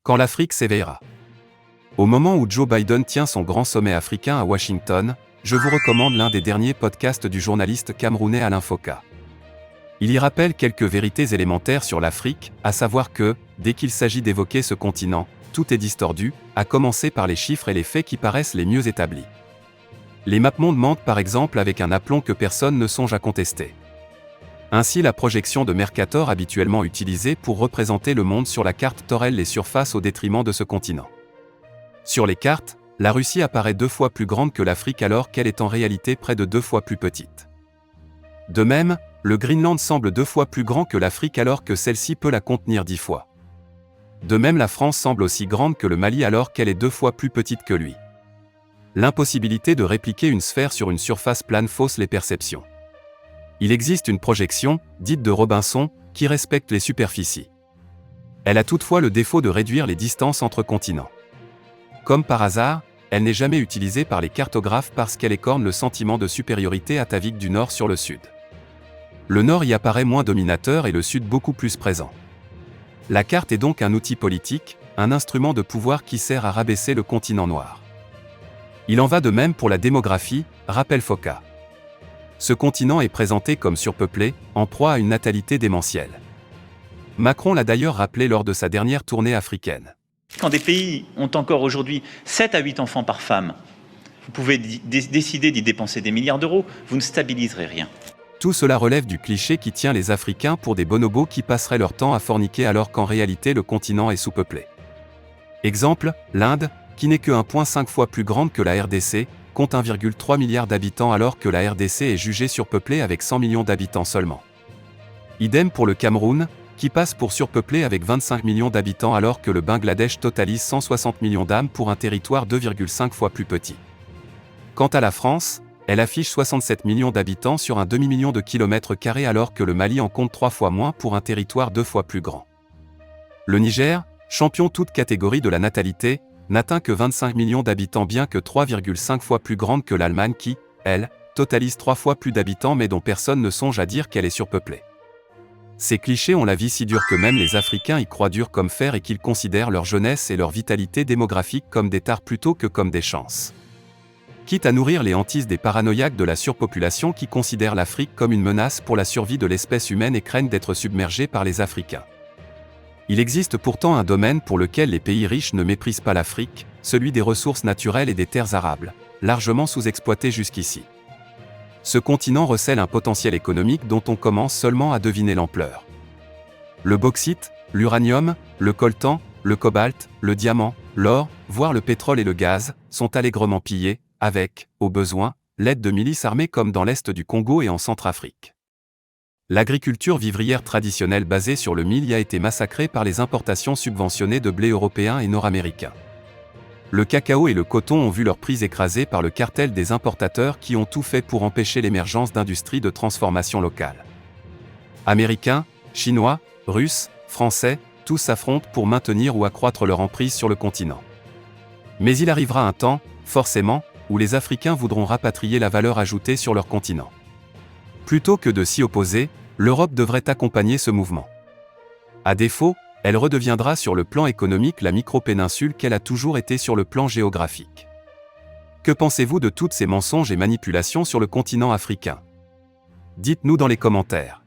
Quand l'Afrique s'éveillera. Au moment où Joe Biden tient son grand sommet africain à Washington, je vous recommande l'un des derniers podcasts du journaliste camerounais Alain Foka. Il y rappelle quelques vérités élémentaires sur l'Afrique, à savoir que, dès qu'il s'agit d'évoquer ce continent, tout est distordu, à commencer par les chiffres et les faits qui paraissent les mieux établis. Les mapmondes mentent par exemple avec un aplomb que personne ne songe à contester. Ainsi la projection de Mercator habituellement utilisée pour représenter le monde sur la carte torelle les surfaces au détriment de ce continent. Sur les cartes, la Russie apparaît 2 fois plus grande que l'Afrique alors qu'elle est en réalité près de 2 fois plus petite. De même, le Groenland semble 2 fois plus grand que l'Afrique alors que celle-ci peut la contenir 10 fois. De même la France semble aussi grande que le Mali alors qu'elle est 2 fois plus petite que lui. L'impossibilité de répliquer une sphère sur une surface plane fausse les perceptions. Il existe une projection, dite de Robinson, qui respecte les superficies. Elle a toutefois le défaut de réduire les distances entre continents. Comme par hasard, elle n'est jamais utilisée par les cartographes parce qu'elle écorne le sentiment de supériorité atavique du Nord sur le Sud. Le Nord y apparaît moins dominateur et le Sud beaucoup plus présent. La carte est donc un outil politique, un instrument de pouvoir qui sert à rabaisser le continent noir. Il en va de même pour la démographie, rappelle Foka. Ce continent est présenté comme surpeuplé, en proie à une natalité démentielle. Macron l'a d'ailleurs rappelé lors de sa dernière tournée africaine. Quand des pays ont encore aujourd'hui 7 à 8 enfants par femme, vous pouvez décider d'y dépenser des milliards d'euros, vous ne stabiliserez rien. Tout cela relève du cliché qui tient les Africains pour des bonobos qui passeraient leur temps à forniquer alors qu'en réalité le continent est sous-peuplé. Exemple, l'Inde, qui n'est que 1,5 fois plus grande que la RDC, compte 1,3 milliard d'habitants alors que la RDC est jugée surpeuplée avec 100 millions d'habitants seulement. Idem pour le Cameroun, qui passe pour surpeuplé avec 25 millions d'habitants alors que le Bangladesh totalise 160 millions d'âmes pour un territoire 2,5 fois plus petit. Quant à la France, elle affiche 67 millions d'habitants sur un demi-million de kilomètres carrés alors que le Mali en compte 3 fois moins pour un territoire 2 fois plus grand. Le Niger, champion toute catégorie de la natalité, n'atteint que 25 millions d'habitants bien que 3,5 fois plus grande que l'Allemagne qui, elle, totalise 3 fois plus d'habitants mais dont personne ne songe à dire qu'elle est surpeuplée. Ces clichés ont la vie si dure que même les Africains y croient dur comme fer et qu'ils considèrent leur jeunesse et leur vitalité démographique comme des tares plutôt que comme des chances. Quitte à nourrir les hantises des paranoïaques de la surpopulation qui considèrent l'Afrique comme une menace pour la survie de l'espèce humaine et craignent d'être submergés par les Africains. Il existe pourtant un domaine pour lequel les pays riches ne méprisent pas l'Afrique, celui des ressources naturelles et des terres arables, largement sous-exploitées jusqu'ici. Ce continent recèle un potentiel économique dont on commence seulement à deviner l'ampleur. Le bauxite, l'uranium, le coltan, le cobalt, le diamant, l'or, voire le pétrole et le gaz, sont allègrement pillés, avec, au besoin, l'aide de milices armées comme dans l'est du Congo et en Centrafrique. L'agriculture vivrière traditionnelle basée sur le mil y a été massacrée par les importations subventionnées de blé européen et nord-américain. Le cacao et le coton ont vu leur prix écrasée par le cartel des importateurs qui ont tout fait pour empêcher l'émergence d'industries de transformation locale. Américains, Chinois, Russes, Français, tous s'affrontent pour maintenir ou accroître leur emprise sur le continent. Mais il arrivera un temps, forcément, où les Africains voudront rapatrier la valeur ajoutée sur leur continent. Plutôt que de s'y opposer, l'Europe devrait accompagner ce mouvement. À défaut, elle redeviendra sur le plan économique la micro-péninsule qu'elle a toujours été sur le plan géographique. Que pensez-vous de toutes ces mensonges et manipulations sur le continent africain? Dites-nous dans les commentaires.